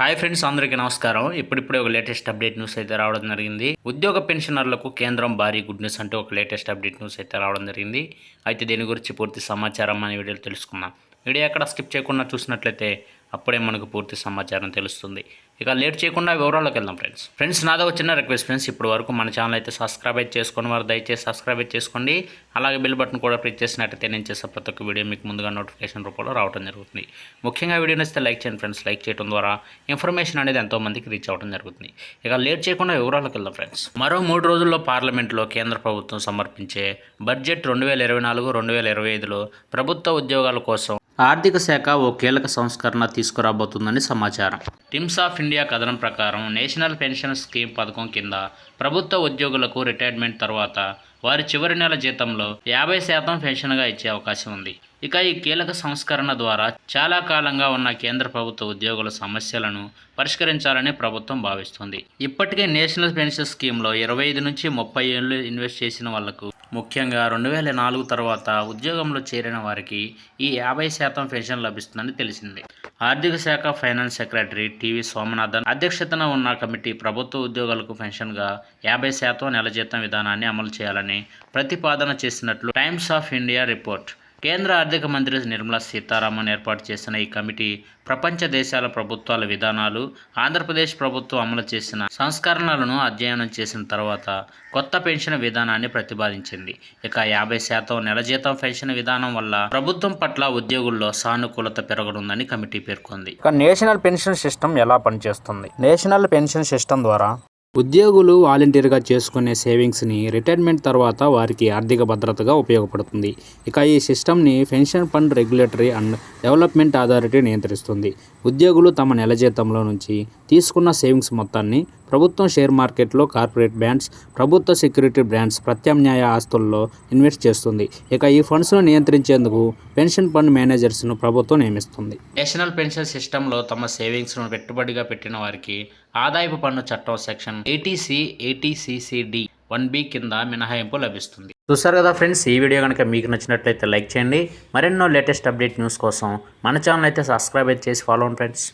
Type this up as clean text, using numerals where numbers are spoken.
Hi friends, అందరికీ నమస్కారం. ఇప్పుడిప్పుడే ఒక లేటెస్ట్ అప్డేట్ న్యూస్ అయితే రావడం జరిగింది. ఉద్యోగ పెన్షనర్లకు కేంద్రం భారీ గుడ్ న్యూస్ అంటూ ఒక లేటెస్ట్ అప్డేట్ న్యూస్ అయితే రావడం జరిగింది. అయితే దీని గురించి పూర్తి సమాచారం అనే వీడియోలో తెలుసుకుందాం. వీడియో ఎక్కడ స్కిప్ చేయకుండా చూసినట్లయితే అప్పుడే మనకు పూర్తి సమాచారం తెలుస్తుంది. ఇక లేట్ చేయకుండా వివరాల్లోకి వెళ్దాం. ఫ్రెండ్స్ నాదో ఒక చిన్న రిక్వెస్ట్ ఫ్రెండ్స్, ఇప్పుడు వరకు మన ఛానల్ అయితే సబ్స్క్రైబ్ అయితే చేసుకుని వారు దయచేసి సబ్స్క్రైబ్ అయితే చేసుకోండి. అలాగే బెల్ బటన్ కూడా ప్రెస్ చేసినట్టయితే నేను చేసే ప్రతి ఒక్క వీడియో మీకు ముందుగా నోటిఫికేషన్ రూపంలో రావడం జరుగుతుంది. ముఖ్యంగా వీడియో నచ్చితే లైక్ చేయండి ఫ్రెండ్స్. లైక్ చేయడం ద్వారా ఇన్ఫర్మేషన్ అనేది ఎంతో మందికి రీచ్ అవ్వడం జరుగుతుంది. ఇక లేట్ చేయకుండా వివరాలకు వెళ్దాం ఫ్రెండ్స్. మరో 3 రోజుల్లో పార్లమెంట్లో కేంద్ర ప్రభుత్వం సమర్పించే బడ్జెట్ 2024-2025లో ప్రభుత్వ ఉద్యోగాల కోసం ఆర్థిక శాఖ ఓ కీలక సంస్కరణ తీసుకురాబోతుందని సమాచారం. టిమ్స్ ఆఫ్ ఇండియా కథనం ప్రకారం నేషనల్ పెన్షన్ స్కీమ్ పథకం కింద ప్రభుత్వ ఉద్యోగులకు రిటైర్మెంట్ తర్వాత వారి చివరి నెల జీతంలో 50% పెన్షన్గా ఇచ్చే అవకాశం ఉంది. ఇక ఈ కీలక సంస్కరణ ద్వారా చాలా కాలంగా ఉన్న కేంద్ర ప్రభుత్వ ఉద్యోగుల సమస్యలను పరిష్కరించాలని ప్రభుత్వం భావిస్తుంది. ఇప్పటికే నేషనల్ పెన్షన్ స్కీమ్లో 25 నుంచి 30 ఏళ్ళు ఇన్వెస్ట్ చేసిన వాళ్లకు, ముఖ్యంగా 2004 తర్వాత ఉద్యోగంలో చేరిన వారికి ఈ 50% పెన్షన్ లభిస్తుందని తెలిసింది. ఆర్థిక శాఖ ఫైనాన్స్ సెక్రటరీ టీవీ సోమనాథన్ అధ్యక్షతన ఉన్న కమిటీ ప్రభుత్వ ఉద్యోగులకు పెన్షన్గా 50% నెల జీతం విధానాన్ని అమలు చేయాలని ప్రతిపాదన చేసినట్లు టైమ్స్ ఆఫ్ ఇండియా రిపోర్ట్. కేంద్ర ఆర్థిక మంత్రి నిర్మలా సీతారామన్ ఏర్పాటు చేసిన ఈ కమిటీ ప్రపంచ దేశాల ప్రభుత్వాల విధానాలు, ఆంధ్రప్రదేశ్ ప్రభుత్వం అమలు చేసిన సంస్కరణలను అధ్యయనం చేసిన తర్వాత కొత్త పెన్షన్ విధానాన్ని ప్రతిపాదించింది. ఇక 50% నెల జీతం పెన్షన్ విధానం వల్ల ప్రభుత్వం పట్ల ఉద్యోగుల్లో సానుకూలత పెరగనుందని కమిటీ పేర్కొంది. ఇక నేషనల్ పెన్షన్ సిస్టమ్ ఎలా పనిచేస్తుంది? నేషనల్ పెన్షన్ సిస్టమ్ ద్వారా ఉద్యోగులు వాలంటీర్గా చేసుకునే సేవింగ్స్ని రిటైర్మెంట్ తర్వాత వారికి ఆర్థిక భద్రతగా ఉపయోగపడుతుంది. ఇక ఈ సిస్టమ్ని pension fund regulatory and development authority నియంత్రిస్తుంది. ఉద్యోగులు తమ నెల జీతంలో నుంచి తీసుకున్న సేవింగ్స్ మొత్తాన్ని ప్రభుత్వం షేర్ మార్కెట్లో, కార్పొరేట్ బాండ్స్, ప్రభుత్వ సెక్యూరిటీ బాండ్స్, ప్రత్యామ్నాయ ఆస్తుల్లో ఇన్వెస్ట్ చేస్తుంది. ఇక ఈ ఫండ్స్ను నియంత్రించేందుకు పెన్షన్ ఫండ్ మేనేజర్స్ను ప్రభుత్వం నియమిస్తుంది. నేషనల్ పెన్షన్ సిస్టంలో తమ సేవింగ్స్ను పెట్టుబడిగా పెట్టిన వారికి ఆదాయపు పన్ను చట్టం సెక్షన్ 80C/80CCD 1B కింద మినహాయింపు లభిస్తుంది. చూసారు కదా ఫ్రెండ్స్, ఈ వీడియో కనుక మీకు నచ్చినట్లయితే లైక్ చేయండి. మరెన్నో లేటెస్ట్ అప్డేట్ న్యూస్ కోసం మన ఛానల్ అయితే సబ్స్క్రైబ్ చేసి ఫాలో అవ్వండి ఫ్రెండ్స్.